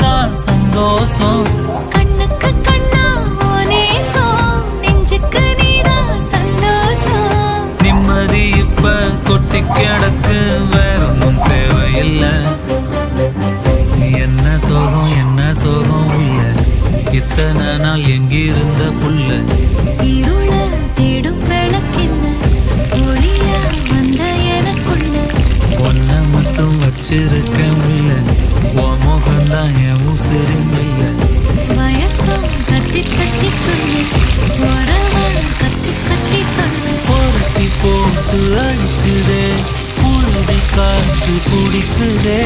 தான் சந்தோஷம். கண்ணுக்கு கண்ணா நேசம், நெஞ்சுக்கு நீதான் சந்தோஷம். நிம்மதி இப்ப கொட்டி கிடக்கு, வேற ஒன்றும் தேவையில்லை. என்ன சோகம் என்ன சோகம் உள்ள, இத்தனை நாள் எங்கிருந்த புள்ள. இருள தேடும் விளக்கில்ல, ஒளியா வந்த எனக்குள்ள. ஒன்ன மட்டும் வச்சிருக்க முடியல, உன் முகம்தான் என் உசிரின் இல்ல. வயக்கம் கத்தி கத்தி சொல்லு, உறவா கத்தி கத்தி சொல்லு. புரட்டி போட்டு அடிக்குதே, புழுதி காத்து குடிக்குதே.